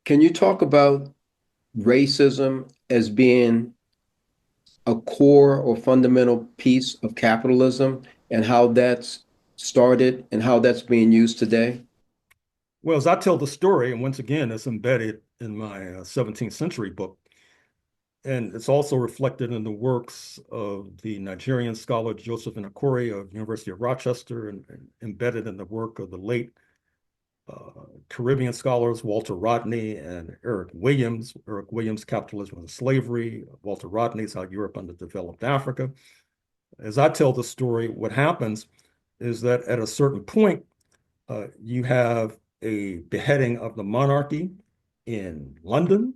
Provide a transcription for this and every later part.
Can you talk about racism as being a core or fundamental piece of capitalism and how that's started and how that's being used today? Well, as I tell the story, and once again, it's embedded in my 17th century book, and it's also reflected in the works of the Nigerian scholar Joseph Inokore of University of Rochester, and embedded in the work of the late Caribbean scholars Walter Rodney and Eric Williams. Eric Williams, Capitalism and Slavery. Walter Rodney's How Europe Underdeveloped Africa. As I tell the story, what happens is that at a certain point, you have a beheading of the monarchy in London,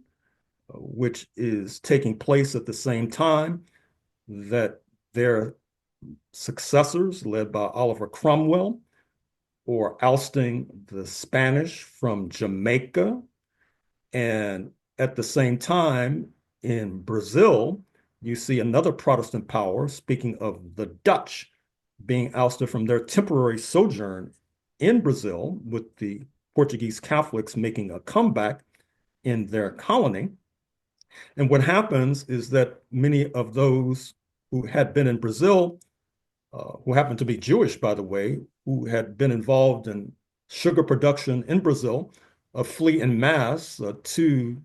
which is taking place at the same time that their successors, led by Oliver Cromwell, are ousting the Spanish from Jamaica. And at the same time, in Brazil, you see another Protestant power, speaking of the Dutch, being ousted from their temporary sojourn in Brazil, with the Portuguese Catholics making a comeback in their colony. And what happens is that many of those who had been in Brazil, who happened to be Jewish, by the way, who had been involved in sugar production in Brazil, flee en masse to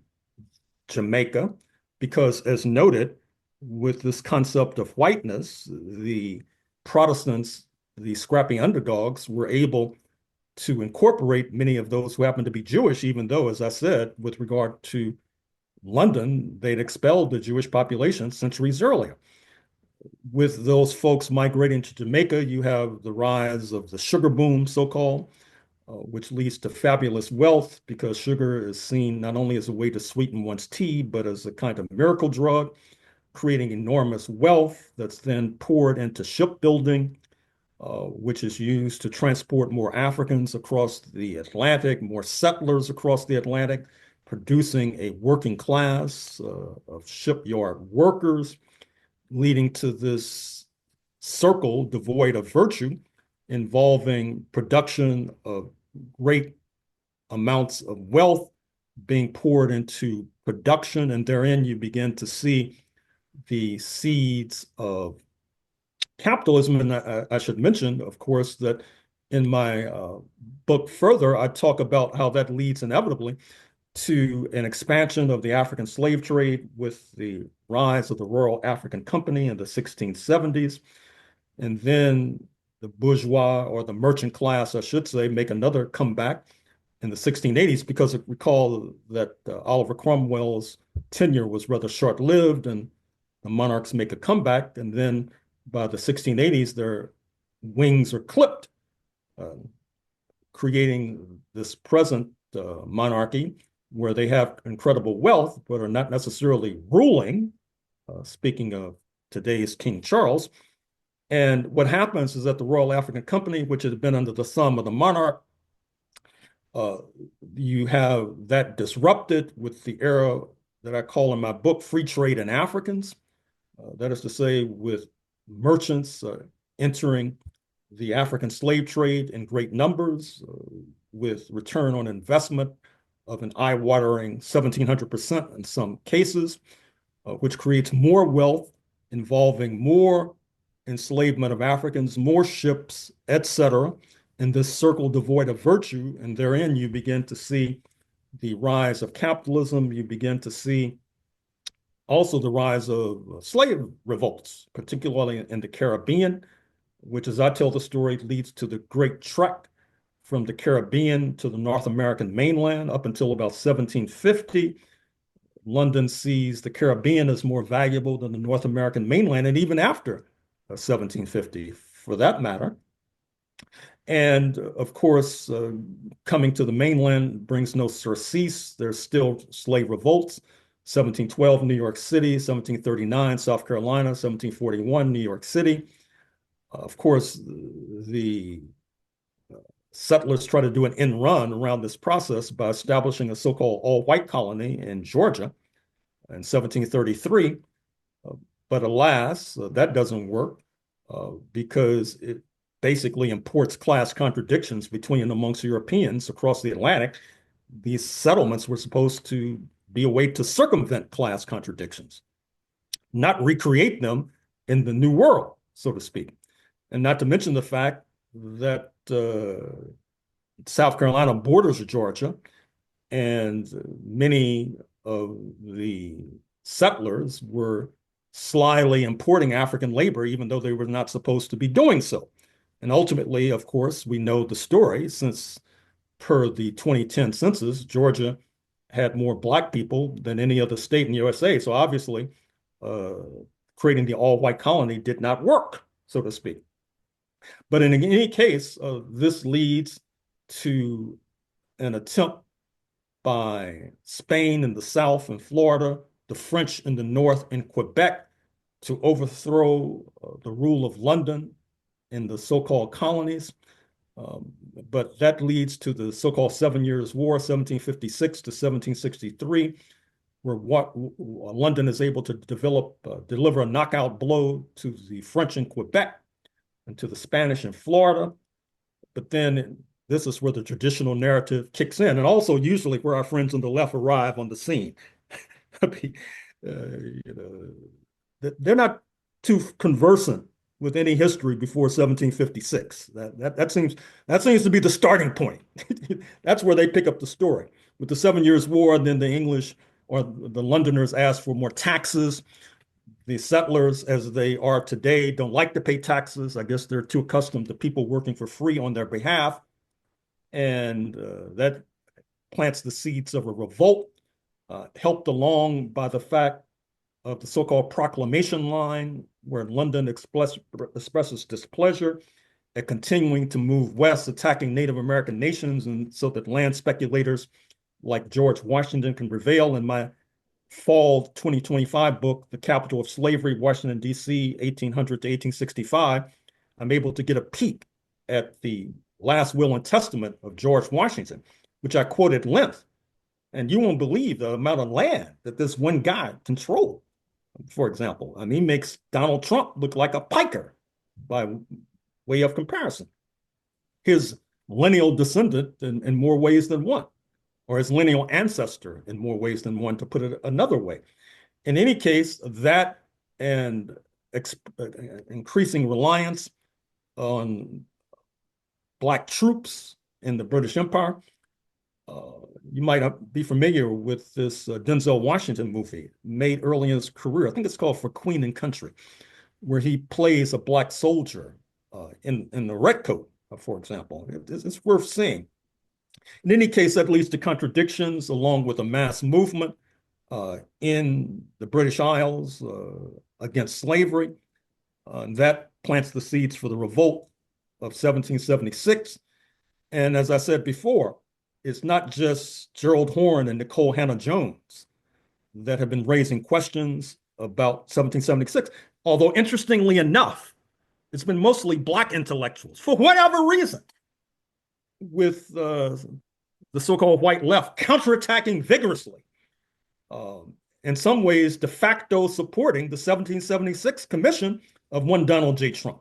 Jamaica, because, as noted, with this concept of whiteness, the Protestants, the scrappy underdogs, were able to incorporate many of those who happened to be Jewish, even though, as I said, with regard to London, they'd expelled the Jewish population centuries earlier. With those folks migrating to Jamaica, you have the rise of the sugar boom, so-called, which leads to fabulous wealth, because sugar is seen not only as a way to sweeten one's tea, but as a kind of miracle drug, creating enormous wealth that's then poured into shipbuilding, which is used to transport more Africans across the Atlantic, more settlers across the Atlantic, producing a working class of shipyard workers, leading to this circle devoid of virtue, involving production of great amounts of wealth being poured into production. And therein you begin to see the seeds of capitalism. And I should mention, of course, that in my book further, I talk about how that leads inevitably to an expansion of the African slave trade with the rise of the Royal African Company in the 1670s. And then the bourgeois, or the merchant class, I should say, make another comeback in the 1680s, because recall that Oliver Cromwell's tenure was rather short-lived, and the monarchs make a comeback. And then by the 1680s, their wings are clipped, uh, creating this present monarchy where they have incredible wealth, but are not necessarily ruling, speaking of today's King Charles. And what happens is that the Royal African Company, which has been under the thumb of the monarch, uh, you have that disrupted with the era that I call in my book free trade in Africans. That is to say, with merchants entering the African slave trade in great numbers, with return on investment of an eye-watering 1,700% in some cases, which creates more wealth, involving more enslavement of Africans, more ships, etc., in this circle devoid of virtue. And therein you begin to see the rise of capitalism. You begin to see also the rise of slave revolts, particularly in the Caribbean, which, as I tell the story, leads to the Great Trek from the Caribbean to the North American mainland up until about 1750. London sees the Caribbean as more valuable than the North American mainland, and even after 1750, for that matter. And of course, coming to the mainland brings no surcease. There's still slave revolts. 1712, New York City; 1739, South Carolina; 1741, New York City. Of course, the settlers try to do an end run around this process by establishing a so-called all-white colony in Georgia in 1733. Uh, but alas, that doesn't work, because it basically imports class contradictions between and amongst Europeans across the Atlantic, these settlements were supposed to be a way to circumvent class contradictions, not recreate them in the new world, so to speak. And not to mention the fact that South Carolina borders Georgia, and many of the settlers were slyly importing African labor, even though they were not supposed to be doing so. And ultimately, of course, we know the story, since per the 2010 census, Georgia had more Black people than any other state in the USA. So obviously, uh, creating the all-white colony did not work, so to speak. But in any case, this leads to an attempt by Spain in the south and Florida, the French in the north and Quebec, to overthrow the rule of London in the so-called colonies. But that leads to the so-called 7 Years' War, 1756 to 1763, where London is able to deliver a knockout blow to the French in Quebec and to the Spanish in Florida. But then this is where the traditional narrative kicks in, and also usually where our friends on the left arrive on the scene. They're not too conversant with any history before 1756. That seems to be the starting point. That's where they pick up the story. With the 7 Years' War, then the English or the Londoners ask for more taxes. The settlers, as they are today, don't like to pay taxes. I guess they're too accustomed to people working for free on their behalf. And that plants the seeds of a revolt, helped along by the fact of the so-called proclamation line, where London expresses displeasure at continuing to move west, attacking Native American nations, and so that land speculators like George Washington can prevail. In my fall 2025 book, The Capital of Slavery, Washington, D.C., 1800 to 1865, I'm able to get a peek at the last will and testament of George Washington, which I quote at length. And you won't believe the amount of land that this one guy controlled. For example, I mean, he makes Donald Trump look like a piker by way of comparison. His lineal descendant in more ways than one, or his lineal ancestor in more ways than one, to put it another way. In any case, that and increasing reliance on Black troops in the British Empire. You might be familiar with this Denzel Washington movie made early in his career. I think it's called For Queen and Country, where he plays a Black soldier in the red coat, for example. It's worth seeing. In any case, that leads to contradictions, along with a mass movement in the British Isles against slavery. That plants the seeds for the revolt of 1776. And as I said before, it's not just Gerald Horne and Nicole Hannah-Jones that have been raising questions about 1776. Although, interestingly enough, it's been mostly Black intellectuals, for whatever reason, with the so-called white left counterattacking vigorously, in some ways de facto supporting the 1776 commission of one Donald J. Trump.